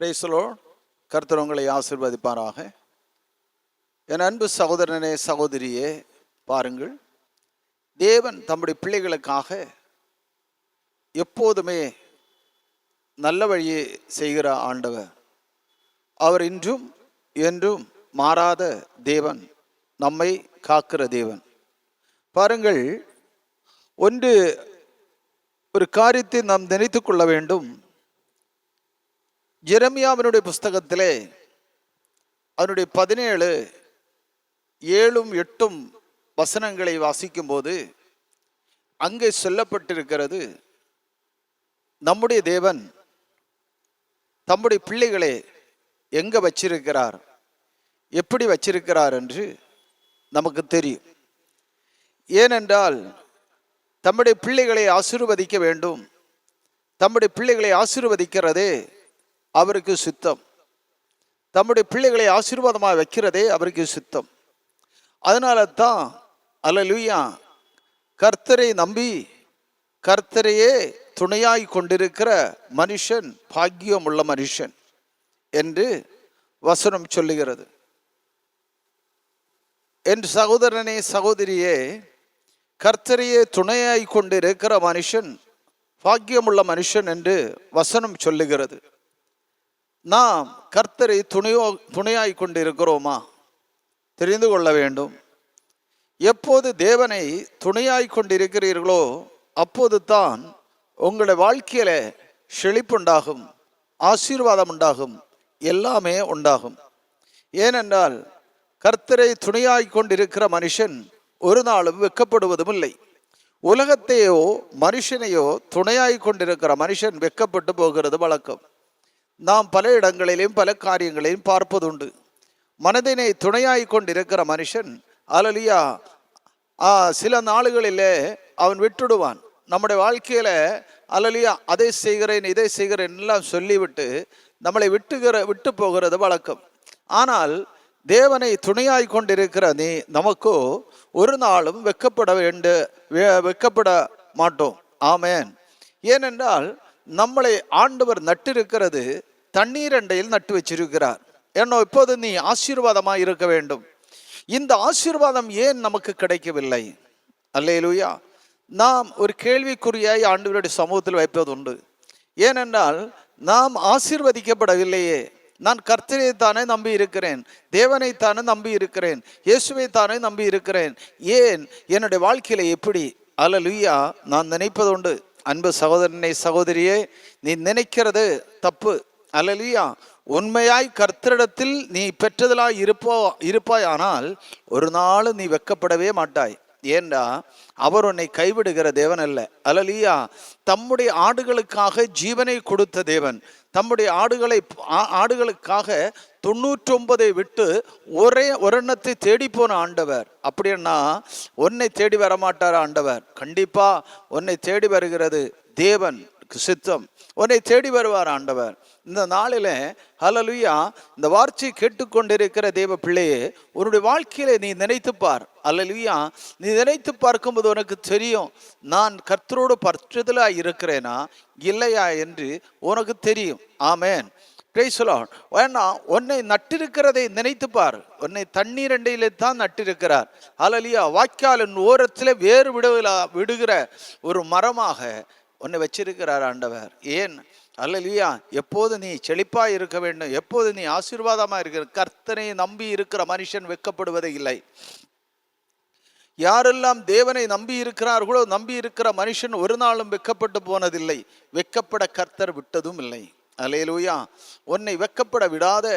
Price the Lord. கர்த்தர் உங்களை ஆசீர்வதிப்பாராக. என் அன்பு சகோதரனே சகோதரியே, பாருங்கள், தேவன் தம்முடைய பிள்ளைகளுக்காக எப்போதுமே நல்ல வழியை செய்கிற ஆண்டவர். அவர் இன்றும் என்றும் மாறாத தேவன், நம்மை காக்கிற தேவன். பாருங்கள், ஒரு காரியத்தை நாம் நினைத்து கொள்ள வேண்டும். எரேமியாவினுடைய புஸ்தகத்திலே அதனுடைய 17, 7, 8 வசனங்களை வாசிக்கும் போது அங்கே சொல்லப்பட்டிருக்கிறது, நம்முடைய தேவன் தம்முடைய பிள்ளைகளை எங்க வச்சிருக்கிறார், எப்படி வச்சிருக்கிறார் என்று நமக்கு தெரியும். ஏனென்றால் தம்முடைய பிள்ளைகளை ஆசீர்வதிக்க வேண்டும். தம்முடைய பிள்ளைகளை ஆசீர்வதிக்கிறதே அவருக்கு சித்தம். தம்முடைய பிள்ளைகளை ஆசீர்வாதமாக வைக்கிறதே அவருக்கு சித்தம். அதனால தான் அல்லேலூயா, கர்த்தரை நம்பி கர்த்தரையே துணையாய் கொண்டிருக்கிற மனுஷன் பாக்கியம் உள்ள மனுஷன் என்று வசனம் சொல்லுகிறது. என் சகோதரனே சகோதரியே, கர்த்தரையே துணையாய் கொண்டிருக்கிற மனுஷன் பாக்கியமுள்ள மனுஷன் என்று வசனம் சொல்லுகிறது. நாம் கர்த்தரை துணையாய் கொண்டிருக்கிறோமா? தெரிந்து கொள்ள வேண்டும். எப்போது தேவனை துணையாய் கொண்டிருக்கிறீர்களோ அப்போது தான் உங்களுடைய வாழ்க்கையில செழிப்புண்டாகும், ஆசீர்வாதம் உண்டாகும், எல்லாமே உண்டாகும். ஏனென்றால் கர்த்தரை துணையாய் கொண்டிருக்கிற மனுஷன் ஒரு நாளும் வெட்கப்படுவதும் இல்லை. உலகத்தையோ மனுஷனையோ துணையாய் கொண்டிருக்கிற மனுஷன் வெட்கப்பட்டு போகிறது வழக்கம். நாம் பல இடங்களிலும் பல காரியங்களையும் பார்ப்பதுண்டு. மனதினை துணையாய் கொண்டிருக்கிற மனுஷன் அல்லேலூயா சில நாளுகளிலே அவன் விட்டுடுவான். நம்முடைய வாழ்க்கையில அல்லேலூயா அதை செய்கிறேன் இதை செய்கிறேன் எல்லாம் சொல்லிவிட்டு நம்மளை விட்டு போகிறது வழக்கம். ஆனால் தேவனை துணையாய் கொண்டிருக்கிற நமக்கோ ஒரு நாளும் வெட்கப்பட மாட்டோம். ஆமென். ஏனென்றால் நம்மளை ஆண்டவர் நட்டிருக்கிறது தண்ணீர் அண்டையில் நட்டு வச்சிருக்கிறார். ஏன்னா இப்போது நீ ஆசீர்வாதமாக இருக்க வேண்டும். இந்த ஆசீர்வாதம் ஏன் நமக்கு கிடைக்கவில்லை? அல்லேலூயா. நாம் ஒரு கேள்விக்குறியாய் ஆண்டவருடைய சமூகத்தில் வைப்பதுண்டு. ஏனென்றால் நாம் ஆசீர்வதிக்கப்படவில்லையே. நான் கர்த்தரை தானே நம்பி இருக்கிறேன், தேவனை தானே நம்பி இருக்கிறேன், இயேசுவை தானே நம்பி இருக்கிறேன், ஏன் என்னுடைய வாழ்க்கையில எப்படி? அல்லேலூயா. நான் நினைப்பதுண்டு, அன்பு சகோதரனே சகோதரியே, நீ நினைக்கிறது தப்பு. அல்லேலூயா. உண்மையாய் கர்த்தரிடத்தில் நீ பெற்றதலாய் இருப்பாய் ஆனால் ஒரு நாள் நீ வெட்கப்படவே மாட்டாய். ஏண்டா அவர் உன்னை கைவிடுகிற தேவன் அல்ல. அல்லேலூயா. தம்முடைய ஆடுகளுக்காக ஜீவனை கொடுத்த தேவன், தம்முடைய ஆடுகளுக்காக 99 விட்டு ஒரு எண்ணத்தை தேடி போன ஆண்டவர். அப்படின்னா உன்னை தேடி வர மாட்டார் ஆண்டவர். கண்டிப்பா உன்னை தேடி வருகிறது தேவன் சித்தம். உன்னை தேடி வருவார் ஆண்டவர். இந்த நாளில அல்லேலூயா, இந்த வார்த்தையை கேட்டுக்கொண்டிருக்கிற தேவ பிள்ளையே, உன்னுடைய வாழ்க்கையில நீ நினைத்துப்பார். அல்லேலூயா. நீ நினைத்து பார்க்கும்போது உனக்கு தெரியும், நான் கர்த்தரோடு பற்றுதலா இருக்கிறேனா இல்லையா என்று உனக்கு தெரியும். ஆமென். Praise the Lord. ஏன்னா உன்னை நட்டிருக்கிறதை நினைத்துப்பார். உன்னை தண்ணீர் அண்டையிலே தான் நட்டிருக்கிறார். அல்லேலூயா. வாய்க்காலின் ஓரத்தில் வேறு விடுகிற ஒரு மரமாக உன்னை வச்சிருக்கிறார் ஆண்டவர். ஏன்? அல்லேலூயா. எப்போது நீ செழிப்பாய் இருக்க வேண்டும், எப்போது நீ ஆசீர்வாதமாக இருக்கிற கர்த்தனை நம்பி இருக்கிற மனுஷன் வெட்கப்படுவதே இல்லை. யாரெல்லாம் தேவனை நம்பி இருக்கிறார்களோ நம்பி இருக்கிற மனுஷன் ஒரு நாளும் வெட்கப்பட்டு போனதில்லை, வெட்கப்பட கர்த்தர் விட்டதும் இல்லை. அல்லேலூயா. உன்னை வெட்கப்பட விடாத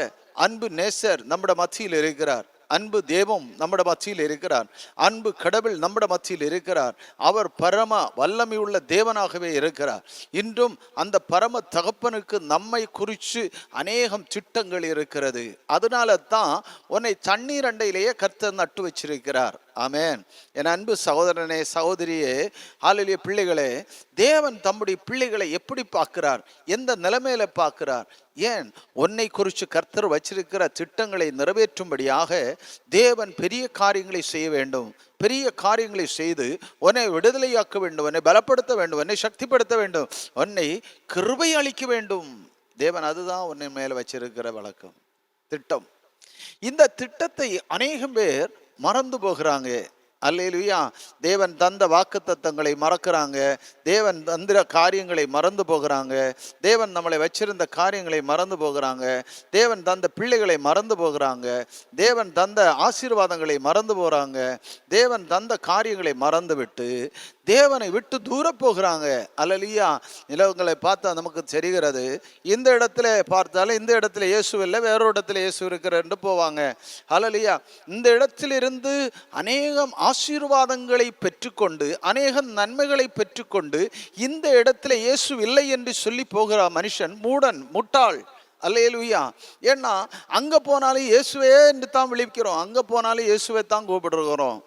அன்பு நேசர் நம்முடைய மத்தியில் இருக்கிறார். அன்பு தேவம் நம்முடைய மத்தியில் இருக்கிறார். அன்பு கடவுள் நம்முடைய மத்தியில் இருக்கிறார். அவர் பரம வல்லமை உள்ள தேவனாகவே இருக்கிறார். இன்றும் அந்த பரம தகப்பனுக்கு நம்மை குறித்து அநேகம் திட்டங்கள் இருக்கிறது. அதனால தான் உன்னை தண்ணீர் அண்டையிலேயே கர்த்தர் நட்டு வச்சிருக்கிறார். ஆமென். என் அன்பு சகோதரனே சகோதரியே, அல்லேலூயா. பிள்ளைகளே, தேவன் தம்முடைய பிள்ளைகளை எப்படி பார்க்கிறார், எந்த நிலைமையில பார்க்கிறார்? ஏன்? உன்னை குறித்து கர்த்தர் வச்சிருக்கிற திட்டங்களை நிறைவேற்றும்படியாக தேவன் பெரிய காரியங்களை செய்ய வேண்டும். பெரிய காரியங்களை செய்து உன்னை விடுதலையாக்க வேண்டும், உன்னை பலப்படுத்த வேண்டும், உன்னை சக்திப்படுத்த வேண்டும், உன்னை கிருபை அளிக்க வேண்டும். தேவன் அதுதான் உன்னை மேல வச்சிருக்கிற வழக்கம், திட்டம். இந்த திட்டத்தை அநேகம் பேர் மறந்து போகிறாங்க. அல்லேலூயா. தேவன் தந்த வாக்குத்தத்தங்களை மறக்கிறாங்க. தேவன் தந்திர காரியங்களை மறந்து போகிறாங்க. தேவன் நம்மளை வச்சிருந்த காரியங்களை மறந்து போகிறாங்க. தேவன் தந்த பிள்ளைகளை மறந்து போகிறாங்க. தேவன் தந்த ஆசீர்வாதங்களை மறந்து போகிறாங்க. தேவன் தந்த காரியங்களை மறந்து விட்டு தேவனை விட்டு தூர போகிறாங்க. அல்லேலூயா. நிலவுகளை பார்த்தா நமக்கு தெரிகிறது. இந்த இடத்துல பார்த்தாலும் இந்த இடத்துல இயேசு இல்லை, வேறொரு இடத்துல இயேசு இருக்கிறன்னு போவாங்க. அல்லேலூயா. இந்த இடத்திலிருந்து அநேகம் ஆசீர்வாதங்களை பெற்றுக்கொண்டு அநேக நன்மைகளை பெற்றுக்கொண்டு இந்த இடத்துல இயேசு இல்லை என்று சொல்லி போகிற மனுஷன் மூடன், முட்டாள். அல்லேலூயா. ஏன்னா அங்க போனாலும் இயேசுவே என்று தான் விழிக்கிறோம், அங்க போனாலும் இயேசுவை தான் கூப்பிடுறோம்.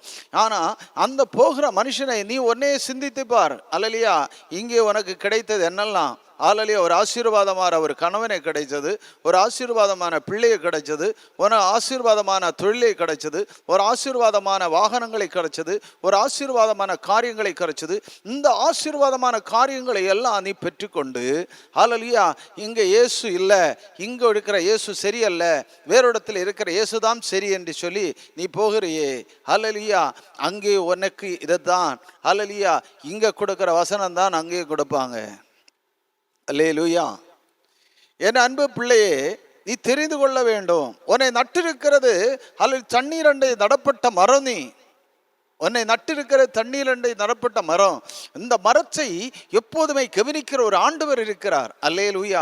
ஆனா அந்த போகிற மனுஷனை நீ ஒன்னே சிந்தித்து பார். அல்லேலூயா. இங்கே உனக்கு கிடைத்தது என்னெல்லாம்? ஆலலியா. ஒரு ஆசீர்வாதமான ஒரு கணவனை கிடைச்சது, ஒரு ஆசீர்வாதமான பிள்ளையை கிடைச்சது, ஒரு ஆசீர்வாதமான தொழிலை கிடைச்சது, ஒரு ஆசீர்வாதமான வாகனங்களை கிடைச்சது, ஒரு ஆசீர்வாதமான காரியங்களை கிடைச்சது. இந்த ஆசீர்வாதமான காரியங்களை எல்லாம் நீ பெற்றுக்கொண்டு ஆலலியா இங்கே இயேசு இல்லை, இங்கே இருக்கிற இயேசு சரியல்ல, வேறு இடத்துல இருக்கிற இயேசு தான் சரி என்று சொல்லி நீ போகிறியே. ஆலலியா. அங்கே உனக்கு இதைத்தான் ஆலலியா இங்கே கொடுக்குற வசனம் தான் அங்கே கொடுப்பாங்க. அல்லேலூயா. என் அன்பு பிள்ளையே, நீ தெரிந்து கொள்ள வேண்டும், உன்னை நட்டிருக்கிறது அல்லது தண்ணீர் அண்டை நடப்பட்ட மரம். நீ உன்னை நட்டிருக்கிற தண்ணீர் அண்டை நடப்பட்ட மரம். இந்த மரத்தை எப்போதுமே கவனிக்கிற ஒரு ஆண்டவர் இருக்கிறார். அல்லேலூயா.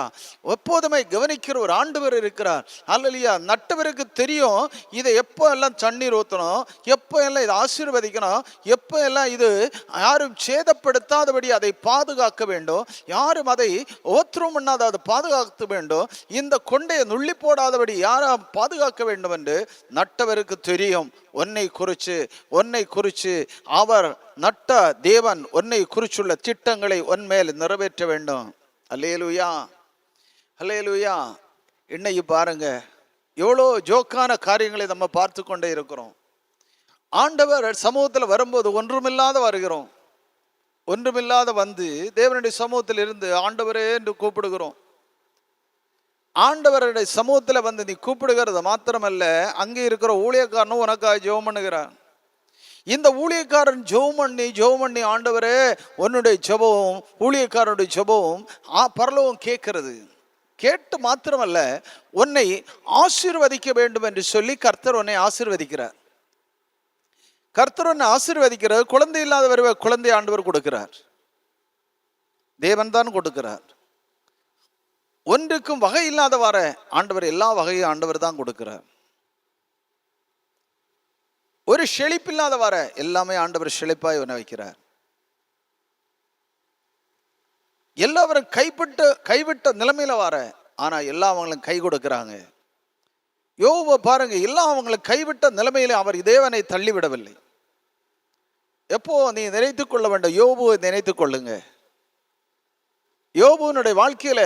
எப்போதுமே கவனிக்கிற ஒரு ஆண்டவர் இருக்கிறார். அல்லேலூயா. நட்டவருக்கு தெரியும் இதை எப்போ எல்லாம் தண்ணீர் ஊற்றணும், எப்போ எல்லாம் இதை ஆசீர்வதிக்கணும், எப்போ எல்லாம் இது யாரும் சேதப்படுத்தாதபடி அதை பாதுகாக்க வேண்டும், யாரும் அதை ஓத்திரம் பண்ணாத அதை பாதுகாக்க வேண்டும், இந்த கொண்டையை நுள்ளி போடாதபடி யாரா பாதுகாக்க வேண்டும் என்று நட்டவருக்கு தெரியும். உன்னை குறித்து அவர் நட்ட தேவன் உன்னை குறிச்சுள்ள திட்டங்களை உன்மேல் நிறைவேற்ற வேண்டும். அல்லேலூயா. அல்லேலூயா. இன்னைக்கு பாருங்க, எவ்வளோ ஜோக்கான காரியங்களை நம்ம பார்த்து கொண்டே இருக்கிறோம். ஆண்டவர் சமூகத்தில் வரும்போது ஒன்றுமில்லாத வருகிறோம், ஒன்றுமில்லாத வந்து தேவனுடைய சமூகத்தில் இருந்து ஆண்டவரே என்று கூப்பிடுகிறோம். ஆண்டவருடைய சமூகத்தில் வந்து நீ கூப்பிடுகிறது மாத்திரமல்ல, அங்கே இருக்கிற ஊழியக்காரனும் உனக்காக ஜெபம் பண்ணுகிறான். இந்த ஊழியக்காரன் ஜெபம் பண்ணி ஆண்டவரே உன்னுடைய ஜெபம், ஊழியக்காரனுடைய ஜெபம் பரலோகம் கேட்கிறது. கேட்டு மாத்திரமல்ல, உன்னை ஆசீர்வதிக்க வேண்டும் என்று சொல்லி கர்த்தர் உன்னை ஆசீர்வதிக்கிறார். கர்த்தர் உன்னை ஆசீர்வதிக்கிறார். குழந்தை இல்லாதவர் குழந்தை ஆண்டவர் கொடுக்கிறார், தேவன் தான் கொடுக்கிறார். ஒன்றுக்கும் வகை இல்லாதவாற ஆண்டவர் எல்லா வகையும் ஆண்டவர் தான் கொடுக்கிறார். ஒரு செழிப்பில்லாதவாற எல்லாமே ஆண்டவர் செழிப்பாய் உன்னை வைக்கிறார். எல்லாரும் கைவிட்ட நிலைமையில வார, ஆனா எல்லாம் அவங்களுக்கு கை கொடுக்கிறாங்க. யோபு பாருங்க, எல்லாம் அவங்களுக்கு கைவிட்ட நிலைமையில அவர் தேவனை தள்ளிவிடவில்லை. எப்போ நீ நினைத்துக் கொள்ள வேண்டும், யோபுவை நினைத்துக் கொள்ளுங்க. யோபுனுடைய வாழ்க்கையில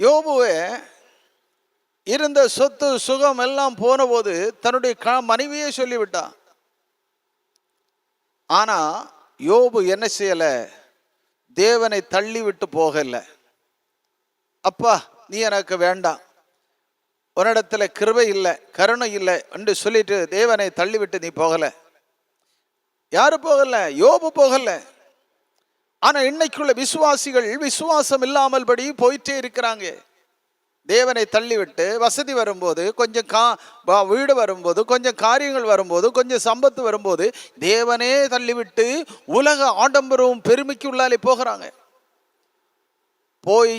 யோபுவே இருந்த சொத்து சுகம் எல்லாம் போன போது தன்னுடைய மனைவியே சொல்லிவிட்டான். ஆனா யோபு என்ன செய்யல? தேவனை தள்ளி விட்டு போகல. அப்பா நீ எனக்கு வேண்டாம், உன்னிடத்துல கிருபை இல்லை, கருணை இல்லை என்று சொல்லிட்டு தேவனை தள்ளிவிட்டு நீ போகல. யாரு போகல? யோபு போகல. ஆனா இன்னைக்குள்ள விசுவாசிகள் விசுவாசம் இல்லாமல் படி போயிட்டே இருக்கிறாங்க. தேவனை தள்ளிவிட்டு வசதி வரும்போது, கொஞ்சம் வீடு வரும்போது, கொஞ்சம் காரியங்கள் வரும்போது, கொஞ்சம் சம்பத்து வரும்போது தேவனே தள்ளிவிட்டு உலக ஆடம்பரமும் பெருமைக்கு உள்ளாலே போகிறாங்க. போய்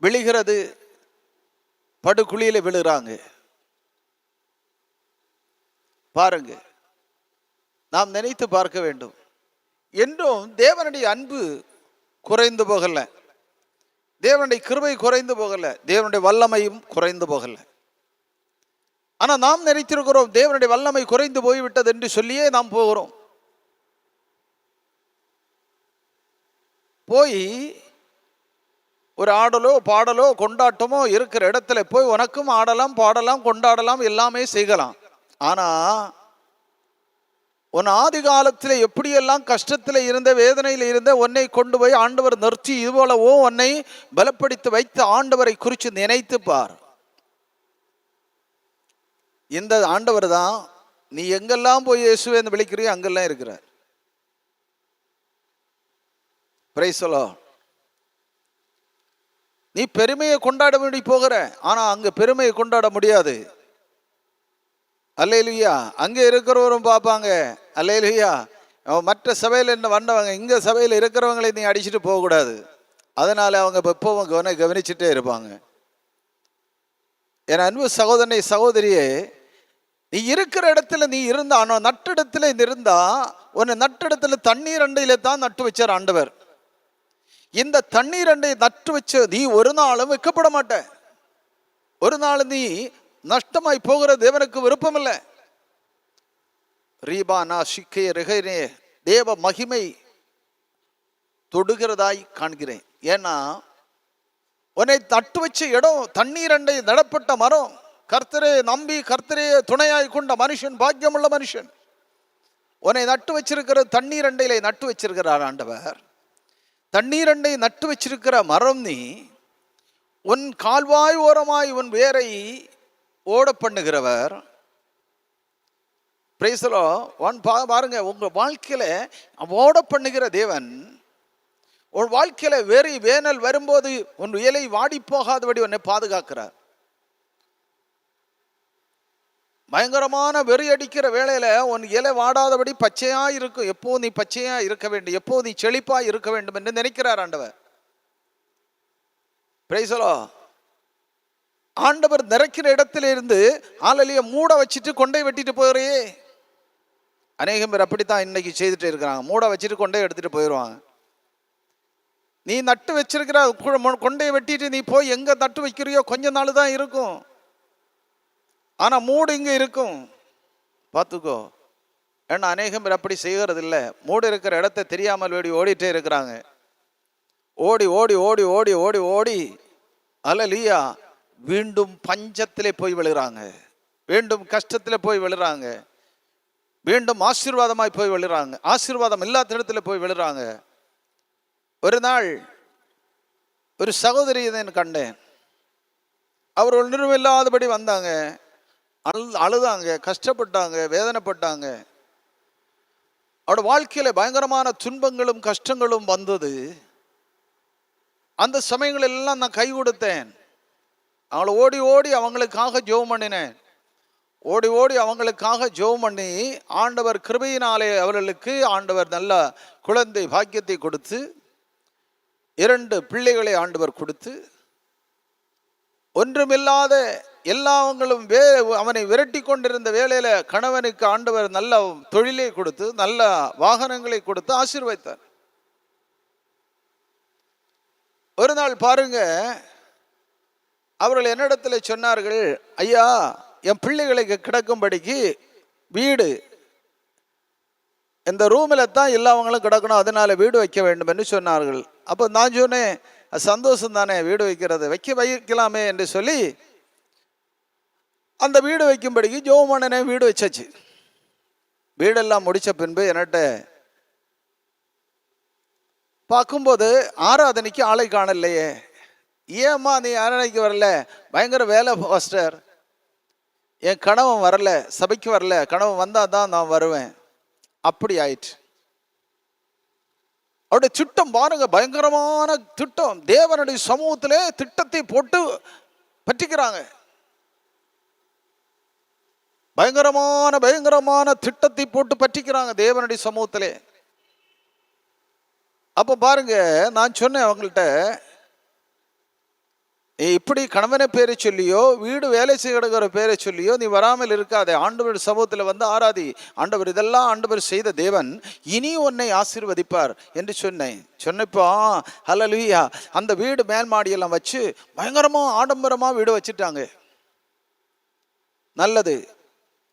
விழுகிறது, படுகுழியில விழுகிறாங்க. பாருங்க, நாம் நினைத்து பார்க்க வேண்டும். என்றும் தேவனுடைய அன்பு குறைந்து போகல, தேவனுடைய கிருபை குறைந்து போகல, தேவனுடைய வல்லமையும் குறைந்து போகல. ஆனா நாம் நினைத்திருக்கிறோம் தேவனுடைய வல்லமை குறைந்து போய்விட்டது என்று சொல்லியே நாம் போகிறோம். போய் ஒரு ஆடலோ பாடலோ கொண்டாட்டமோ இருக்கிற இடத்துல போய் உனக்கும் ஆடலாம், பாடலாம், கொண்டாடலாம், எல்லாமே செய்யலாம். ஆனா உன் ஆதி காலத்தில் எப்படியெல்லாம் கஷ்டத்தில் இருந்த, வேதனையில் இருந்த, உன்னை கொண்டு போய் ஆண்டவர் நிறுத்தி இதுபோலவோ உன்னை பலப்படுத்தி வைத்த ஆண்டவரை குறித்து நினைத்து பார். இந்த ஆண்டவர் தான் நீ எங்கெல்லாம் போய் இயேசுவே என்று விളിக்கிறியோ அங்கெல்லாம் இருக்கிறார். Price the Lord. நீ பெருமையை கொண்டாட வேண்டி போகிற, ஆனா அங்க பெருமையை கொண்டாட முடியாது. அல்லேலூயா. அங்கே இருக்கிறவரும் பார்ப்பாங்க, அல்லேலூயா, மற்ற சபையில் என்ன வந்தவங்க இங்க சபையில் இருக்கிறவங்களை நீ அடிச்சுட்டு போகக்கூடாது. அதனால அவங்க எப்பவும் கவனிச்சுட்டே இருப்பாங்க. என் அன்பு சகோதரனை சகோதரியே, நீ இருக்கிற இடத்துல நீ இருந்தா, நட்டிடத்துல இருந்தா, உன்னை நட்டிடத்துல தண்ணீர் அண்டையில தான் நட்டு வச்சார் ஆண்டவர். இந்த தண்ணீர் அண்டை நட்டு வச்ச நீ ஒரு நாளும் வைக்கப்பட மாட்ட. ஒரு நாள் நீ நஷ்டமாய் போகிற தேவனுக்கு விருப்பம் இல்லை. ரீபானா சிக்கே ரிகனே தேவ மகிமை தொடுகிறதாய் காண்கிறேன். ஏன்னா உன்னை நட்டு வச்ச இடம் தண்ணீர் அண்டை நடப்பட்ட மரம். கர்த்தரே நம்பி கர்த்தரே துணையாய் கொண்ட மனுஷன் பாக்கியமுள்ள மனுஷன். உன்னை நட்டு வச்சிருக்கிற தண்ணீர் அண்டையில நட்டு வச்சிருக்கிறார் ஆண்டவர். தண்ணீர் அண்டை நட்டு வச்சிருக்கிற மரம் நீ. உன் கால்வாய் ஓரமாய் உன் வேரை ஓட பண்ணுகிறவர். Praise the Lord. பாருங்க, உங்க வாழ்க்கையில ஓட பண்ணுகிற தேவன். உன் வாழ்க்கையில வேனல் வரும்போது உன் இலை வாடி போகாதபடி உன்னை பாதுகாக்கிறார். பயங்கரமான வெறி அடிக்கிற வேளையில உன் இலை வாடாதபடி பச்சையா இருக்கும். எப்போ நீ பச்சையா இருக்க வேண்டும், எப்போ நீ செழிப்பா இருக்க வேண்டும் என்று நினைக்கிறார் ஆண்டவர். Price the Lord. ஆண்டவர் நிறைக்கிற இடத்துல இருந்து ஆளலிய மூட வச்சுட்டு கொண்டே வெட்டிட்டு போயிறையே. அநேகம் பேர் அப்படித்தான் இன்னைக்கு செய்துட்டு இருக்கிறாங்க. மூட வச்சுட்டு கொண்டே எடுத்துட்டு போயிடுவாங்க. நீ நட்டு வச்சிருக்கிற கொண்டே வெட்டிட்டு நீ போய் எங்க நட்டு வைக்கிறியோ கொஞ்ச நாள் தான் இருக்கும். ஆனா மூடு இங்க இருக்கும், பார்த்துக்கோ. ஏன்னா அநேகம் பேர் அப்படி செய்கிறது இல்லை. மூடு இருக்கிற இடத்த தெரியாமல் ஓடிட்டே இருக்கிறாங்க. ஓடி ஓடி ஓடி ஓடி ஓடி ஓடி அல்லேலூயா மீண்டும் பஞ்சத்திலே போய் விழுறாங்க, மீண்டும் கஷ்டத்திலே போய் விழுறாங்க, மீண்டும் ஆசீர்வாதமாய் போய் விழுறாங்க, ஆசீர்வாதம் இல்லாத இடத்துல போய் விழுறாங்க. ஒரு நாள் ஒரு சகோதரி நான் கண்டேன். அவர் ஒன்றுமில்லாதபடி வந்தாங்க, அழுதாங்க, கஷ்டப்பட்டாங்க, வேதனைப்பட்டாங்க. அவரோட வாழ்க்கையில பயங்கரமான துன்பங்களும் கஷ்டங்களும் வந்தது. அந்த சமயங்கள் எல்லாம் நான் கை கொடுத்தேன். அவளை ஓடி ஓடி அவங்களுக்காக ஜெபம் பண்ணினேன். ஓடி ஓடி அவங்களுக்காக ஜெபம் பண்ணி ஆண்டவர் கிருபையினாலே அவர்களுக்கு ஆண்டவர் நல்ல குழந்தை பாக்கியத்தை கொடுத்து 2 பிள்ளைகளை ஆண்டவர் கொடுத்து, ஒன்றுமில்லாத எல்லாவங்களும் அவனை விரட்டி கொண்டிருந்த வேளையில கணவனுக்கு ஆண்டவர் நல்ல தொழிலை கொடுத்து நல்ல வாகனங்களை கொடுத்து ஆசீர்வதித்தார். ஒரு நாள் பாருங்க, அவர்கள் என்னிடத்துல சொன்னார்கள், ஐயா என் பிள்ளைகளுக்கு கிடக்கும்படிக்கு வீடு இந்த ரூமில் தான் எல்லாவங்களும் கிடக்கணும், அதனால வீடு வைக்க வேண்டும் என்று சொன்னார்கள். அப்போ நான் சொன்னேன், சந்தோஷம் தானே வீடு வைக்கிறது, வைக்கலாமே என்று சொல்லி அந்த வீடு வைக்கும்படிக்கு ஜோமனனே வீடு வச்சாச்சு. வீடெல்லாம் முடிச்ச பின்பு என்கிட்ட பார்க்கும்போது ஆராதனைக்கு ஆளை காணலையே. ஏம்மா நீ ஆராதனைக்கு வரல? பயங்கர வேலை பாஸ்டர், என் கணவன் வரல, சபைக்கு வரல, கணவன் வந்தால் தான் நான் வருவேன். அப்படி ஆயிற்று. அவருடைய திட்டம் பாருங்க, பயங்கரமான திட்டம். தேவனுடைய சமூகத்திலே திட்டத்தை போட்டு பற்றிக்கிறாங்க. பயங்கரமான பயங்கரமான திட்டத்தை போட்டு பற்றிக்கிறாங்க தேவனுடைய சமூகத்திலே. அப்ப பாருங்க, நான் சொன்னேன் அவங்கள்ட்ட, இப்படி கணவனை பேரை சொல்லியோ வீடு வேலை செய்கிற பேரை சொல்லியோ நீ வராமல் இருக்காதே. ஆண்டவர் சமூகத்தில் வந்து ஆராதி. ஆண்டவர் இதெல்லாம் ஆண்டவர் செய்த தேவன், இனி உன்னை ஆசீர்வதிப்பார் என்று சொன்னேன். சொன்னப்போ ஹல்லேலூயா, அந்த வீடு மேல் மாடியெல்லாம் வச்சு பயங்கரமா ஆடம்பரமா வீடு வச்சுட்டாங்க. நல்லது.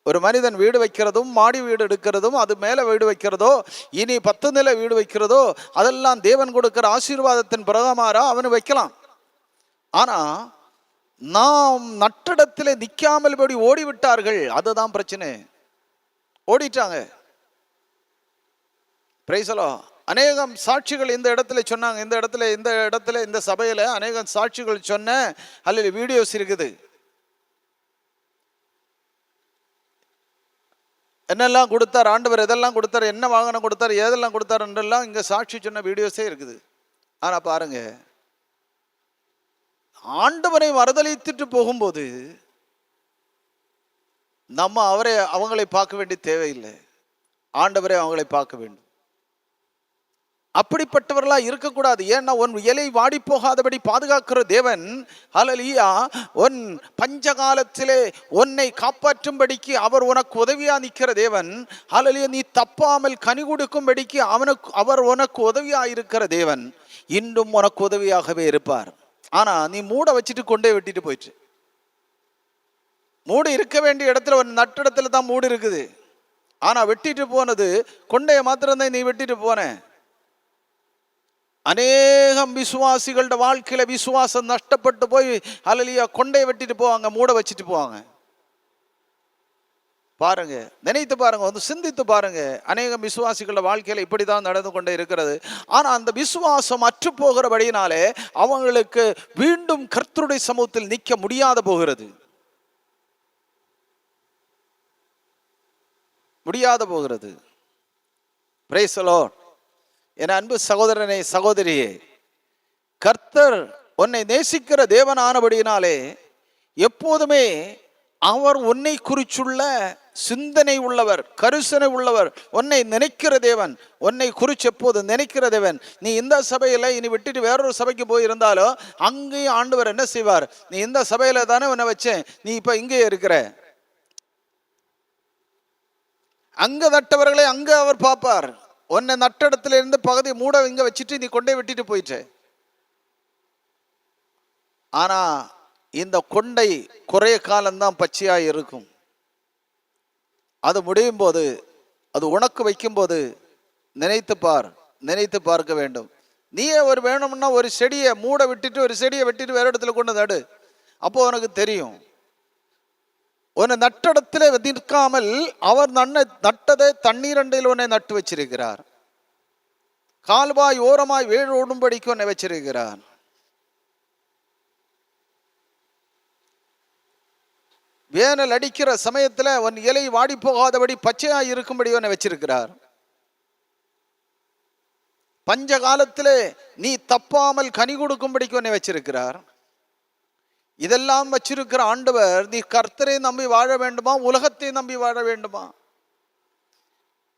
ஒரு மனிதன் வீடு வைக்கிறதும் மாடி வீடு எடுக்கிறதும் அது மேலே வீடு வைக்கிறதோ இனி 10 நிலை வீடு வைக்கிறதோ அதெல்லாம் தேவன் கொடுக்கிற ஆசீர்வாதத்தின் பிரகாரமா அவனு வைக்கலாம். ஆனா நாம் நட்டிடத்தில் நிற்காமல் படி ஓடிவிட்டார்கள். அதுதான் பிரச்சனை. ஓடிட்டாங்க. Price the Lord. அநேகம் சாட்சிகள் இந்த இடத்துல சொன்னாங்க. இந்த இடத்துல இந்த சபையில அநேகம் சாட்சிகள் சொன்ன அல்லது வீடியோஸ் இருக்குது. என்னெல்லாம் கொடுத்தார் ஆண்டவர், எதெல்லாம் கொடுத்தார், என்ன வாகனம் கொடுத்தார், ஏதெல்லாம் கொடுத்தாருன்றெல்லாம் இங்க சாட்சி சொன்ன வீடியோஸே இருக்குது. ஆனா பாருங்க, ஆண்டவரை மறுதலித்துட்டு போகும்போது நம்ம அவங்களை பார்க்க வேண்டிய தேவையில்லை, ஆண்டவரை அவங்களை பார்க்க வேண்டும். அப்படிப்பட்டவர்களா இருக்கக்கூடாது. ஏன்னா உன் இலை வாடி போகாதபடி பாதுகாக்கிற தேவன், ஹல்லேலூயா, உன் பஞ்சகாலத்திலே உன்னை காப்பாற்றும்படிக்கு அவர் உனக்கு உதவியா நிற்கிற தேவன். ஹல்லேலூயா, நீ தப்பாமல் கனி கொடுக்கும்படிக்கு அவர் உனக்கு உதவியா இருக்கிற தேவன். இன்னும் உனக்கு உதவியாகவே இருப்பார். ஆனா நீ மூட வச்சுட்டு கொண்டே வெட்டிட்டு போயிட்டு, மூடு இருக்க வேண்டிய இடத்துல ஒரு நட்டிடத்துல தான் மூடு இருக்குது. ஆனா வெட்டிட்டு போனது கொண்டைய மாத்திரம்தான் நீ வெட்டிட்டு போன. அநேகம் விசுவாசிகளோட வாழ்க்கையில விசுவாசம் நஷ்டப்பட்டு போய் ஹல்லேலூயா கொண்டை வெட்டிட்டு போவாங்க, மூட வச்சுட்டு போவாங்க. பாருங்க, நினைத்து பாருங்க, வந்து சிந்தித்து பாருங்க. அநேகம் விசுவாசிகளோட வாழ்க்கையில இப்படிதான் நடந்து கொண்டே இருக்கிறது. ஆனா அந்த விசுவாசம் அற்று போகிறபடியினாலே அவங்களுக்கு மீண்டும் கர்த்தருடைய சமூகத்தில் நிற்க முடியாத போகிறது, முடியாத போகிறது. Price the Lord. என் அன்பு சகோதரனே, சகோதரியே, கர்த்தர் உன்னை நேசிக்கிற தேவனானபடியினாலே எப்போதுமே அவர் உன்னை குறிச்சுள்ள சிந்தனை உள்ளவர், கரிசனை உள்ளவர், உன்னை நினைக்கிற தேவன், உன்னை குறிச்சு எப்போது நினைக்கிற தேவன். நீ இந்த சபையில இனி விட்டுட்டு வேறொரு சபைக்கு போயிருந்தாலும் அங்கேயும் ஆண்டவர் என்ன செய்வார்? நீ இந்த சபையில தானே உன்னை வச்சேன், நீ இப்ப இங்கே இருக்கிற. அங்க நட்டவர்களை அங்க அவர் பார்ப்பார். உன்னை நட்டடத்துல இருந்து பகுதி மூட இங்க வச்சுட்டு நீ கொண்டே வெட்டிட்டு போயிட்ட. ஆனா இந்த கொண்டை குறைய காலம்தான் பச்சையா இருக்கும். அது முடியும் போது, அது உனக்கு வைக்கும் போது நினைத்து பார்க்க வேண்டும். நீயே ஒரு வேணும்னா ஒரு செடியை மூட விட்டுட்டு ஒரு செடியை வெட்டிட்டு வேற இடத்துல கொண்டு நடு. அப்போ உனக்கு தெரியும். உன்னை நட்டடத்திலே நிற்காமல் அவர் நட்டதை தண்ணீர் அண்டையில் உன்னை நட்டு வச்சிருக்கிறார். கால்வாய் ஓரமாய் வேறு ஓடும்படிக்கு உன்னை வச்சிருக்கிறார். வேனல் அடிக்கிற சமயத்துல உன் இலை வாடி போகாதபடி பச்சையாய் இருக்கும்படி உன்னை வச்சிருக்கிறார். பஞ்ச காலத்திலே நீ தப்பாமல் கனி கொடுக்கும்படிக்கு உன்னை வச்சிருக்கிறார். இதெல்லாம் வச்சிருக்கிற ஆண்டவர், நீ கர்த்தரை நம்பி வாழ வேண்டுமா, உலகத்தை நம்பி வாழ வேண்டுமா?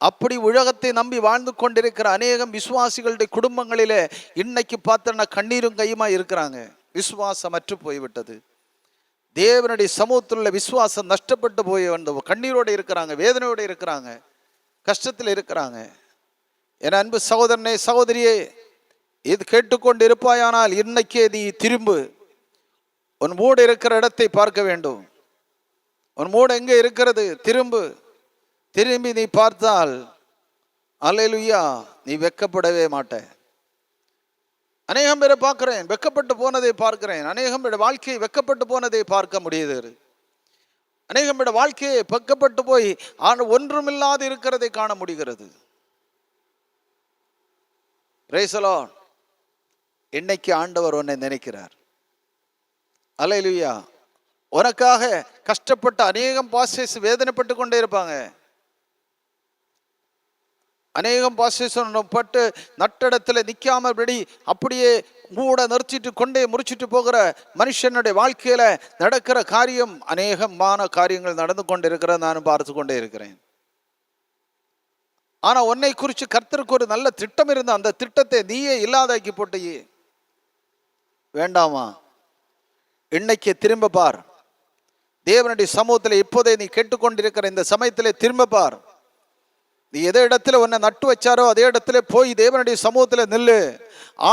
அப்படி உலகத்தை நம்பி வாழ்ந்து கொண்டிருக்கிற அநேகம் விசுவாசிகளுடைய குடும்பங்களிலே இன்னைக்கு பார்த்தோன்னா கண்ணீரும் கையுமா இருக்கிறாங்க. விசுவாசம் அற்று போய்விட்டது. தேவனுடைய சமூகத்தில் உள்ள விசுவாசம் நஷ்டப்பட்டு போய் வந்து கண்ணீரோடு இருக்கிறாங்க, வேதனையோடு இருக்கிறாங்க, கஷ்டத்தில் இருக்கிறாங்க. என் அன்பு சகோதரனே, சகோதரியே, இது கேட்டுக்கொண்டு இருப்பாயானால் இன்னைக்கே நீ திரும்பு. உன் மூடு இருக்கிற இடத்தை பார்க்க வேண்டும். உன் மூடு எங்கே இருக்கிறது? திரும்பி நீ பார்த்தால் அல்லேலூயா, நீ வெட்கப்படவே மாட்ட. அநேகம் பேரை பார்க்கிறேன், வெட்கப்பட்டு போனதை பார்க்கிறேன். அநேகம் பேர் வாழ்க்கையை வெட்கப்பட்டு போனதை பார்க்க முடியுது. அநேகம் பேர் வாழ்க்கையை வெட்கப்பட்டு போய் ஒன்றுமில்லாது இருக்கிறதை காண முடிகிறது. Price the Lord. இன்னைக்கு ஆண்டவர் உன்னை நினைக்கிறார். அல்லேலூயா. உனக்காக கஷ்டப்பட்ட அநேகம் பாஸ்டர்ஸ் வேதனைப்பட்டு கொண்டே இருப்பாங்க. அநேகம் பாஸ்டர்ஸ் பட்டு நட்டடத்தில் நிற்காமபடி அப்படியே மூட நிறுத்திட்டு கொண்டே முறிச்சிட்டு போகிற மனுஷனுடைய வாழ்க்கையில நடக்கிற காரியம், அநேகமான காரியங்கள் நடந்து கொண்டு இருக்கிறத நான் பார்த்து கொண்டே இருக்கிறேன். ஆனா உன்னை குறித்து கர்த்தருக்கு ஒரு நல்ல திட்டம் இருந்த அந்த திட்டத்தை நீயே இல்லாதாக்கி போட்டு வேண்டாமா? இன்னைக்கு திரும்ப பார். தேவனுடைய சமூகத்தில் இப்போதே நீ கேட்டுக்கொண்டிருக்கிற இந்த சமயத்திலே திரும்ப பார். நீ எதை இடத்துல உன்னை நட்டு வச்சாரோ அதே இடத்துல போய் தேவனுடைய சமூகத்தில் நில்லு.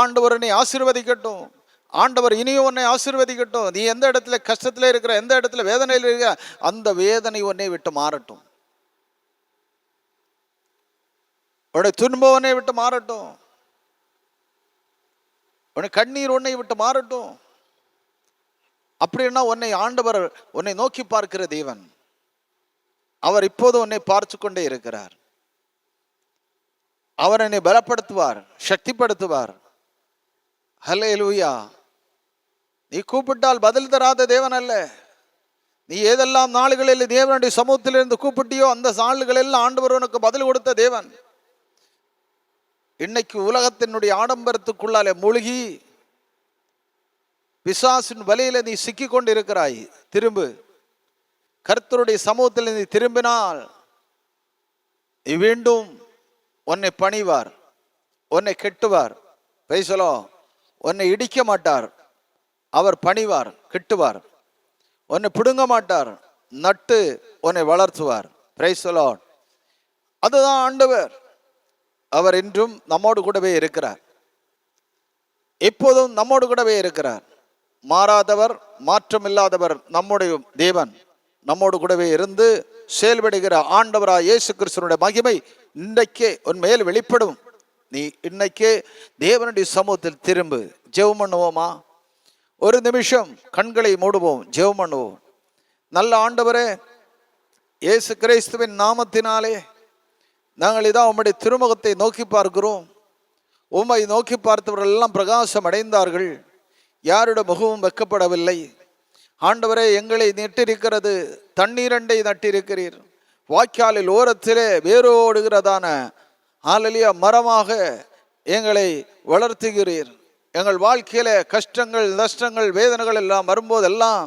ஆண்டவர் உன்னை ஆசீர்வதிக்கட்டும். ஆண்டவர் இனியும் உன்னை ஆசீர்வதிக்கட்டும். நீ எந்த இடத்துல கஷ்டத்துல இருக்கிற, எந்த இடத்துல வேதனையில் இருக்கிற, அந்த வேதனை உன்னை விட்டு மாறட்டும். உன்னை துன்பம் உன்னை விட்டு மாறட்டும். உன்னை கண்ணீர் உன்னை விட்டு மாறட்டும். அப்படின்னா உன்னை ஆண்டவர் உன்னை நோக்கி பார்க்கிற தேவன். அவர் இப்போது உன்னை பார்த்து கொண்டே இருக்கிறார். அவர் என்னை பலப்படுத்துவார், சக்திப்படுத்துவார். ஹல்லேலூயா. நீ கூப்பிட்டால் பதில் தராத தேவன் அல்ல. நீ ஏதெல்லாம் நாளுகளில் தேவனுடைய சமூகத்திலிருந்து கூப்பிட்டியோ அந்த நாளுகளில் ஆண்டவர் உனக்கு பதில் கொடுத்த தேவன். இன்னைக்கு உலகத்தினுடைய ஆடம்பரத்துக்குள்ளாலே மூழ்கி பிசாசின் வலையில நீ சிக்கி கொண்டு இருக்கிறாய். திரும்பு. கர்த்தருடைய சமூகத்தில் நீ திரும்பினால் மீண்டும் உன்னை பணிவார், உன்னை கெட்டுவார். பேசலோ, உன்னை இடிக்க மாட்டார், அவர் பணிவார், கெட்டுவார். உன்னை பிடுங்க மாட்டார், நட்டு உன்னை வளர்த்துவார். Price the Lord. அதுதான் ஆண்டவர். அவர் இன்றும் நம்மோடு கூடவே இருக்கிறார், எப்போதும் நம்மோடு கூடவே இருக்கிறார். மாறாதவர், மாற்றமில்லாதவர் நம்முடைய தேவன். நம்மோடு கூடவே இருந்து செயல்படுகிற ஆண்டவராய் இயேசு கிறிஸ்துவினுடைய மகிமை இன்றைக்கே உன் மேல் வெளிப்படும். நீ இன்னைக்கே தேவனுடைய சமூகத்தில் திரும்பு. ஜெபம் பண்ணுவோமா? ஒரு நிமிஷம் கண்களை மூடுவோம், ஜெபம் பண்ணுவோம். நல்ல ஆண்டவரே, இயேசு கிறிஸ்துவின் நாமத்தினாலே நாங்கள் இதான் உம்முடைய திருமுகத்தை நோக்கி பார்க்கிறோம். உம்மை நோக்கி பார்த்தவர்கள் எல்லாம் பிரகாசம் அடைந்தார்கள், யாருடைய முகமும் வெக்கப்படவில்லை. ஆண்டவரே, எங்களை நட்டிருக்கிறது தண்ணீரண்டை நட்டிருக்கிறீர். வாய்க்காலில் ஓரத்திலே வேரோடுகிறதான ஹல்லேலூயா மரமாக எங்களை வளர்த்துகிறீர். எங்கள் வாழ்க்கையில கஷ்டங்கள், நஷ்டங்கள், வேதனைகள் எல்லாம் வரும்போதெல்லாம்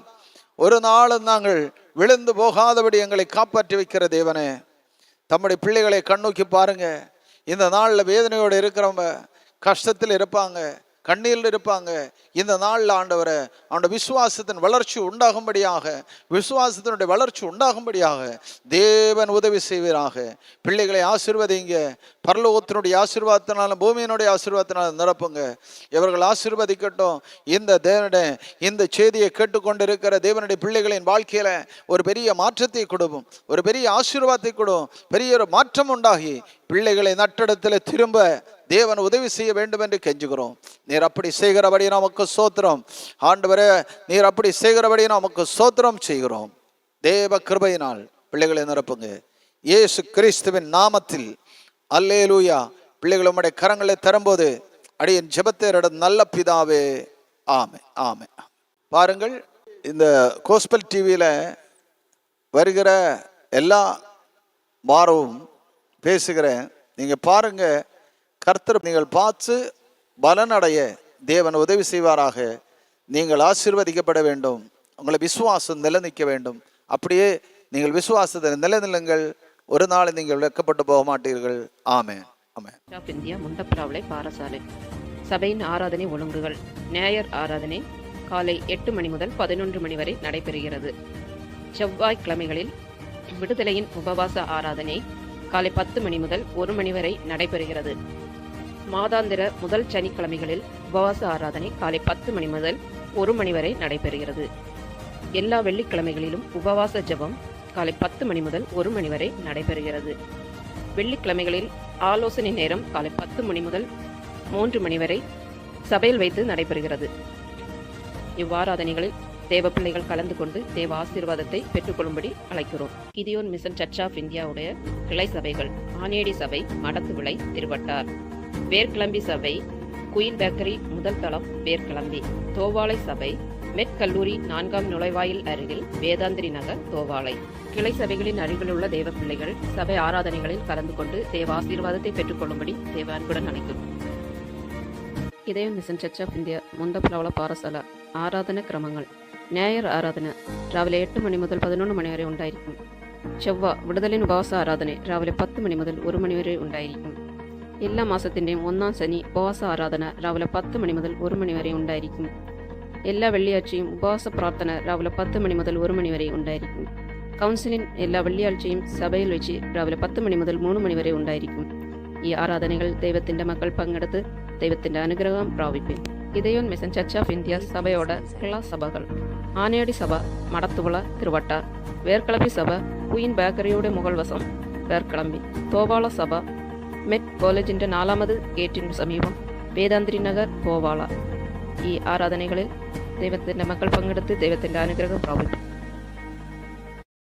ஒரு நாளும் நாங்கள் விழுந்து போகாதபடி எங்களை காப்பாற்றி வைக்கிற தேவனே, தம்முடைய பிள்ளைகளை கண்ணோக்கி பாருங்க. இந்த நாளில் வேதனையோடு இருக்கிறவங்க, கஷ்டத்தில் இருப்பாங்க, கண்ணீரில் இருப்பாங்க. இந்த நாளில் ஆண்டவரை அவனுடைய விசுவாசத்தின் வளர்ச்சி உண்டாகும்படியாக, விசுவாசத்தினுடைய வளர்ச்சி உண்டாகும்படியாக தேவன் உதவி செய்வீராக. பிள்ளைகளை ஆசீர்வதிங்க. பரலோகத்தினுடைய ஆசீர்வாதத்தினாலும் பூமியினுடைய ஆசீர்வாதத்தினாலும் நிரப்புங்க. இவர்கள் ஆசீர்வதிக்கட்டும். இந்த தேவனுடைய இந்த செய்தியை கேட்டுக்கொண்டிருக்கிற தேவனுடைய பிள்ளைகளின் வாழ்க்கையில ஒரு பெரிய மாற்றத்தை கொடுக்கும், ஒரு பெரிய ஆசீர்வாதத்தை கொடுக்கும். பெரிய ஒரு மாற்றம் உண்டாகி பிள்ளைகளை நட்டிடத்தில் திரும்ப தேவன் உதவி செய்ய வேண்டும் என்று கெஞ்சுகிறோம். நீர் அப்படி செய்கிறபடி நமக்கு ஸ்தோத்திரம். ஆண்டவரே, நீர் அப்படி செய்கிறபடி நமக்கு ஸ்தோத்திரம் செய்கிறோம். தேவ கிருபையினால் பிள்ளைகளை நிரப்புங்க, இயேசு கிறிஸ்துவின் நாமத்தில். அல்லேலூயா. பிள்ளைகள் உம்முடைய கரங்களை தரும்போது அடியின் ஜெபத்தேரிடம் நல்ல பிதாவே, ஆமே ஆமே. பாருங்கள், இந்த கோஸ்பல் டிவியில வருகிற எல்லா வாரமும் பேசுகிறேன். நீங்க பாருங்க, கர்த்தர் நீங்கள் பார்த்து பலனடைய தேவன் உதவி செய்வாராக. நீங்கள் ஆசீர்வதிக்கப்பட வேண்டும். உங்களை விசுவாசம் நிலைநிற்க வேண்டும். அப்படியே நீங்கள் விசுவாசத்தை நிலைநில்லுங்கள். ஒரு நாள் நீங்கள் வெட்கப்பட்டு போக மாட்டீர்கள். ஆமென் ஆமென். இந்தியா முண்டப்பிராவளை பாரசாலை சபையின் ஆராதனை ஒழுங்குகள். ஞாயிறு ஆராதனை காலை 8 மணி முதல் 11 மணி வரை நடைபெறுகிறது. செவ்வாய்க்கிழமைகளில் விடுதலையின் உபவாச ஆராதனை காலை 10 மணி முதல் 1 மணி வரை நடைபெறுகிறது. மாதாந்திர முதல் சனிக்கிழமைகளில் உபவாச ஆராதனை காலை 10 மணி முதல் 1 மணி வரை நடைபெறுகிறது. எல்லா வெள்ளிக்கிழமைகளிலும் உபவாச ஜெபம் காலை 10 மணி முதல் 1 மணி வரை நடைபெறுகிறது. வெள்ளிக்கிழமைகளில் ஆலோசனை நேரம் காலை 10 மணி முதல் 3 மணி வரை சபையில் வைத்து நடைபெறுகிறது. இவ்வாராதனைகளில் தேவ பிள்ளைகள் கலந்து கொண்டு தேவ ஆசீர்வாதத்தை பெற்றுக்கொள்ளும்படி அழைக்கிறோம். கிதியோன் மிஷன் சர்ச் ஆஃப் இந்தியாவுடைய கிளை சபைகள்: ஆனேடி சபை, மடத்துவிளை, திருவட்டார்; வேர்கிளம்பி சபை, குயில் பேக்கரி முதல் தளம், வேர்கிளம்பி; தோவாளை சபை, மெட் கல்லூரி 4ஆம் நுழைவாயில் அருகில், வேதாந்திரி நகர், தோவாளை. கிளை சபைகளின் அருகில் உள்ள தேவ பிள்ளைகள் சபை ஆராதனைகளில் கலந்து கொண்டு தேவ ஆசீர்வாதத்தை பெற்றுக்கொள்ளும்படி தேவ அன்புடன் அழைக்கிறோம். இதயம் mission search of India முண்டப்பிராவள Parassala ஆராதனை கிரமங்கள்: ஞாயிறு ஆராதனை ராவிലെ 8 மணி முதல் 11 மணி வரை ഉണ്ടായിരിക്കും. செவ்வாய் വിടുതലിൻ ഉപവാസ ആരാധന രാവിലെ 10 മണി മുതൽ 1 മണി വരെ ഉണ്ടായിരിക്കും. എല്ലാ മാസത്തിൻ്റെയും 1-ാം ശനി ഉപവാസ ആരാധന രാവിലെ 10 മണി മുതൽ 1 മണി വരെ ഉണ്ടായിരിക്കും. എല്ലാ വെള്ളിയാഴ്ചയും ഉപവാസ പ്രാർത്ഥന രാവിലെ 10 മണി മുതൽ 1 മണി വരെ ഉണ്ടായിരിക്കും. കൗൺസിലിംഗ് എല്ലാ വെള്ളിയാഴ്ചയും സഭയിൽ വെച്ച് രാവിലെ 10 മണി മുതൽ 3 മണി വരെ ഉണ്ടായിരിക്കും. ഈ ആരാധനകൾ ദൈവത്തിൻ്റെ മക്കൾ പങ്കെടുത്ത് ദൈവത്തിൻ്റെ അനുഗ്രഹം പ്രാപിക്കും. இதயோன் மிஷன் சர்ச் ஆஃப் இந்தியா சபையோட கிளா சபைகள்: ஆனேடி சபை, மடத்துவிள, திருவட்டார்; வேர்கிளம்பி சபை, குயின் பேக்கரிയുടെ മുകൾ വശം, വേർക്കിളമ്പി; തോവാള സഭ, മെറ്റ് കോളേജിൻ്റെ 4ാമത് ഗേറ്റിന് സമീപം, വേദാന്തിരി നഗർ, തോവാള. ഈ ആരാധനകളിൽ ദൈവത്തിൻ്റെ മക്കൾ പങ്കെടുത്ത് ദൈവത്തിൻ്റെ അനുഗ്രഹം പ്രാപിക്കും.